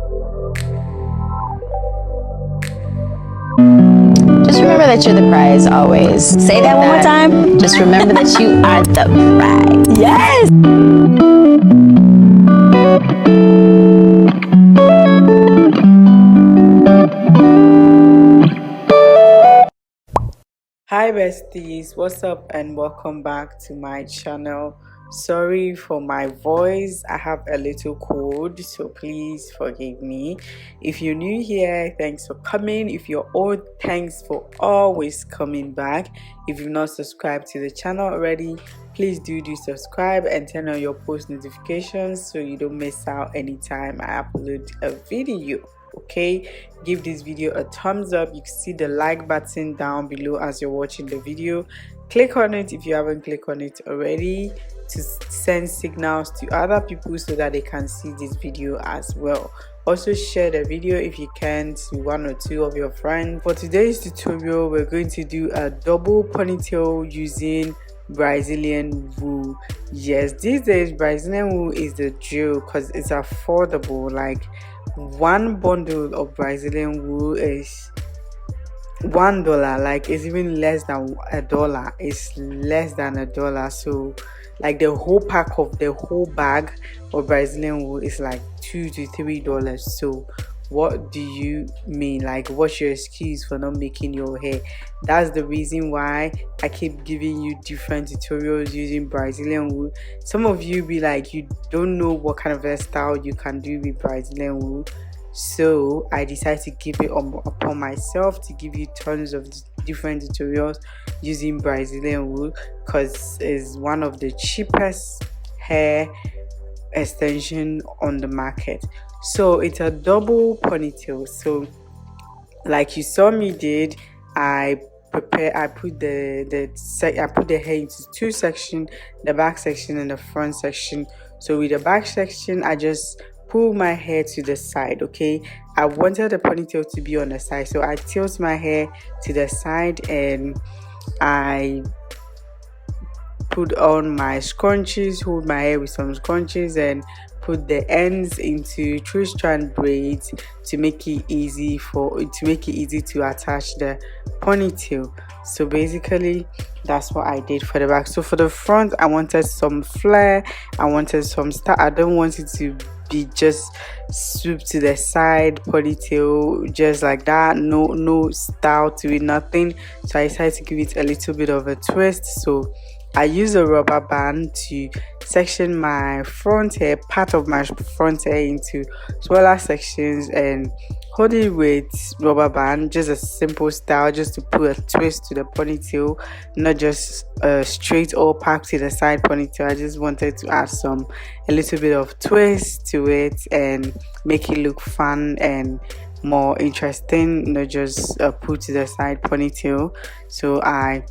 Just remember that you're the prize always. Say that one more time. Just remember that you are the prize. Yes. Hi besties, what's up and welcome back to my channel. Sorry for my voice, I have a little cold, so please forgive me. If you're new here, thanks for coming. If you're old, thanks for always coming back. If you've not subscribed to the channel already, please do subscribe and turn on your post notifications so you don't miss out anytime I upload a video. Okay, give this video a thumbs up. You can see the like button down below as you're watching the video. Click on it if you haven't clicked on it already to send signals to other people so that they can see this video as well. Also share the video if you can to one or two of your friends. For today's tutorial, we're going to do a double ponytail using Brazilian wool. Yes, these days Brazilian wool is the drill because it's affordable. Like one bundle of Brazilian wool is $1. Like it's even less than $1. It's less than $1. So like the whole pack of the whole bag of Brazilian wool is like $2 to $3. So what do you mean? Like, what's your excuse for not making your hair? That's the reason why I keep giving you different tutorials using Brazilian wool. Some of you be like, you don't know what kind of hairstyle you can do with Brazilian wool, so I decided to give it upon myself to give you tons of different tutorials using Brazilian wool because it's one of the cheapest hair extension on the market. So it's a double ponytail. So like you saw me did, I put the hair into two sections, the back section and the front section. So with the back section, I just pull my hair to the side. Okay, I wanted the ponytail to be on the side, so I tilt my hair to the side and I put on my scrunchies, hold my hair with some scrunchies and put the ends into 3-strand braids to make it easy to attach the ponytail. So basically that's what I did for the back. So for the front, I wanted some flare, I wanted some style. I don't want it to be just swoop to the side ponytail just like that, no style to it, nothing. So I decided to give it a little bit of a twist. So I use a rubber band to section my front hair, part of my front hair, into smaller sections and hold it with rubber band. Just a simple style, just to put a twist to the ponytail, not just a straight or packed to the side ponytail. I just wanted to add a little bit of twist to it and make it look fun and more interesting, not just put to the side ponytail. So I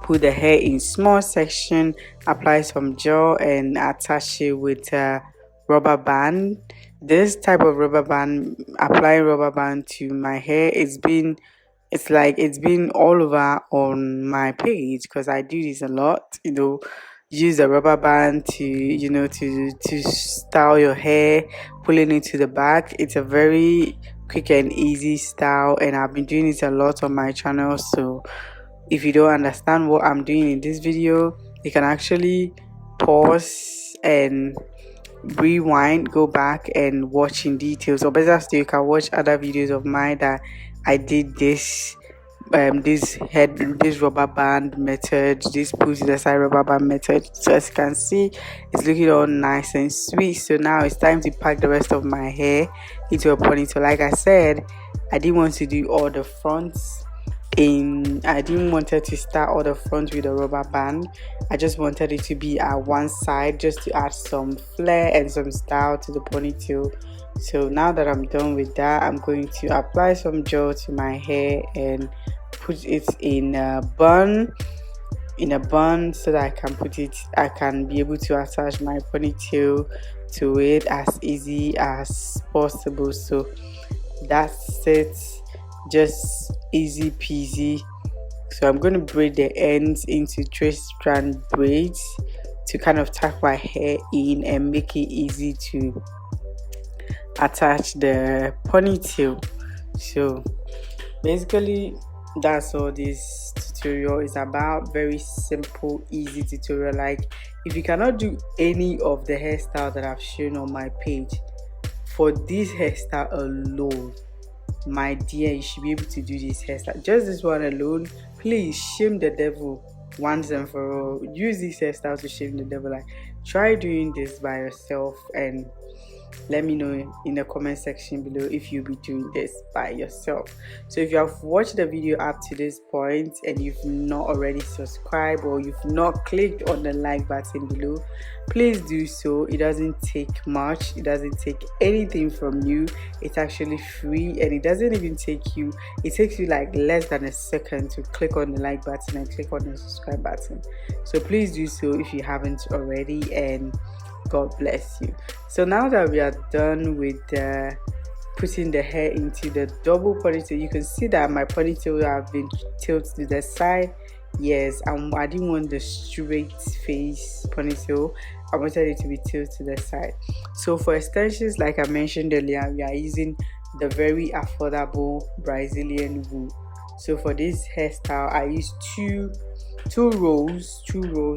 put the hair in small section, apply some gel and attach it with a rubber band. This type of rubber band, applying rubber band to my hair, it's been all over on my page because I do this a lot, use a rubber band to to style your hair, pulling it to the back. It's a very quick and easy style and I've been doing it a lot on my channel. So if you don't understand what I'm doing in this video, you can actually pause and rewind, go back and watch in details, or better still, you can watch other videos of mine that I did this rubber band method, this put to the side rubber band method. So as you can see, it's looking all nice and sweet. So now it's time to pack the rest of my hair into a ponytail. Like I said, I didn't want to do all the fronts I didn't want to start all the front with a rubber band. I just wanted it to be at one side just to add some flair and some style to the ponytail. So now that I'm done with that, I'm going to apply some gel to my hair and put it in a bun so that I can be able to attach my ponytail to it as easy as possible. So that's it, just easy peasy. So I'm going to braid the ends into 3-strand braids to kind of tuck my hair in and make it easy to attach the ponytail. So basically that's all this tutorial is about. Very simple, easy tutorial. Like if you cannot do any of the hairstyle that I've shown on my page, for this hairstyle alone, my dear, you should be able to do this hairstyle. Just this one alone, please shame the devil once and for all. Use this hairstyle to shame the devil. Like try doing this by yourself and let me know in the comment section below if you'll be doing this by yourself. So if you have watched the video up to this point and you've not already subscribed or you've not clicked on the like button below, please do so. It doesn't take much, it doesn't take anything from you. It's actually free and it doesn't even take you, it takes you like less than a second to click on the like button and click on the subscribe button. So please do so if you haven't already, and God bless you. So now that we are done with putting the hair into the double ponytail, you can see that my ponytail have been tilted to the side. Yes, I didn't want the straight face ponytail. I wanted it to be tilted to the side. So for extensions, like I mentioned earlier, we are using the very affordable Brazilian wool. So for this hairstyle, I used two rows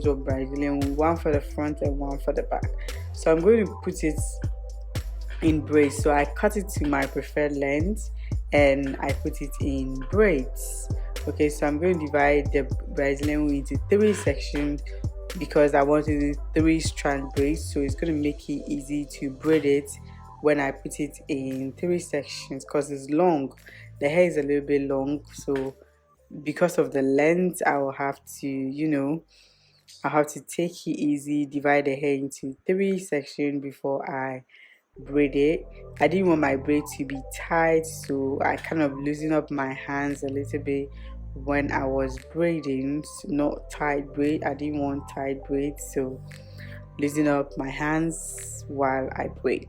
of Brazilian wool, one for the front and one for the back. So I'm going to put it in braids. So I cut it to my preferred length and I put it in braids. Okay, so I'm going to divide the Brazilian wool into 3 sections because I want to do 3 strand braids. So it's going to make it easy to braid it when I put it in 3 sections because it's long. The hair is a little bit long, so because of the length, I will have to, I have to take it easy, divide the hair into 3 sections before I braid it. I didn't want my braid to be tight, so I kind of loosened up my hands a little bit when I was braiding. Not tight braid, I didn't want tight braid, so loosen up my hands while I braid.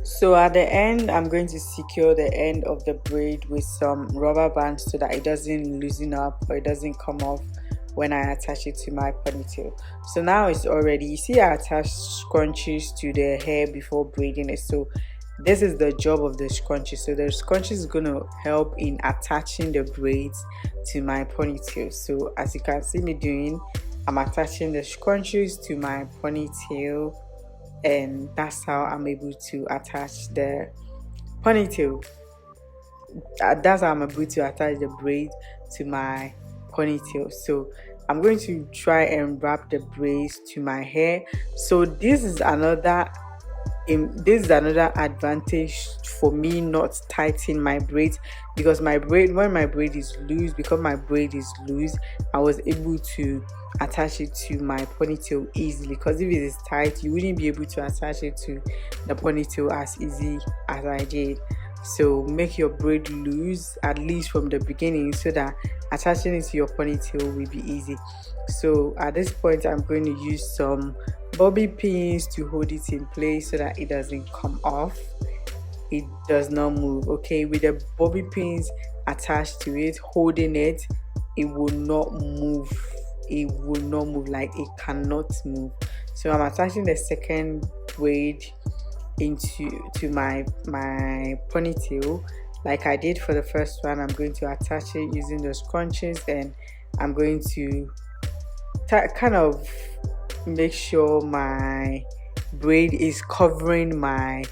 So at the end, I'm going to secure the end of the braid with some rubber bands so that it doesn't loosen up or it doesn't come off when I attach it to my ponytail. So now it's already, you see I attached scrunchies to the hair before braiding it. So this is the job of the scrunchie. So the scrunchie is going to help in attaching the braids to my ponytail. So as you can see me doing, I'm attaching the scrunchies to my ponytail, and that's how I'm able to attach the ponytail. That's how I'm able to attach the braid to my ponytail. So I'm going to try and wrap the braids to my hair. So this is another advantage for me not tightening my braids, because when my braid is loose, I was able to attach it to my ponytail easily, because if it is tight you wouldn't be able to attach it to the ponytail as easy as I did. So make your braid loose at least from the beginning so that attaching it to your ponytail will be easy. So at this point I'm going to use some bobby pins to hold it in place so that it doesn't come off, it does not move. Okay, with the bobby pins attached to it, holding it, it will not move, like it cannot move. So I'm attaching the second braid to my ponytail like I did for the first one. I'm going to attach it using those scrunchies, and I'm going to kind of make sure my braid is covering my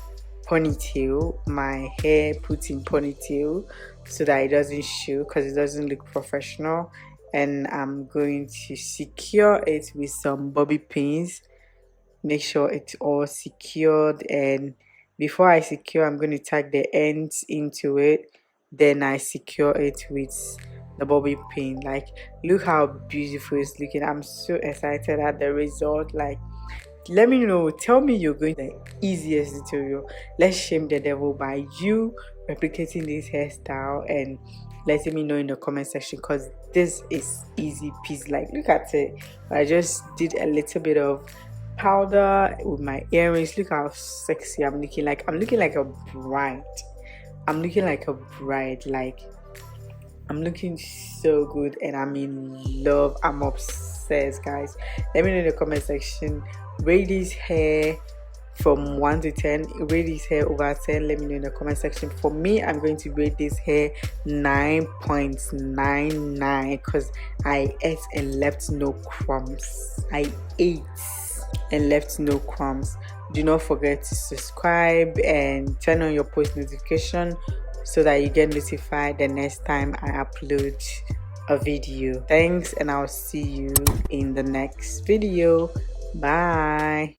ponytail, my hair put in ponytail so that it doesn't show because it doesn't look professional. And I'm going to secure it with some bobby pins. Make sure it's all secured, and before I secure, I'm going to tag the ends into it. Then I secure it with the bobby pin. Like, look how beautiful it's looking. I'm so excited at the result. Like, let me know, tell me you're going the easiest tutorial. Let's shame the devil by you replicating this hairstyle and letting me know in the comment section, because this is easy peasy. Like, look at it. I just did a little bit of powder with my earrings. Look how sexy I'm looking. Like, I'm looking like a bride. I'm looking like a bride. Like, I'm looking so good and I'm in love. I'm obsessed, guys. Let me know in the comment section. Rate this hair from 1 to 10. Rate this hair over 10. Let me know in the comment section. For me, I'm going to rate this hair 9.99 because I ate and left no crumbs. I ate and left no crumbs. Do not forget to subscribe and turn on your post notification so that you get notified the next time I upload a video. Thanks, and I'll see you in the next video. Bye.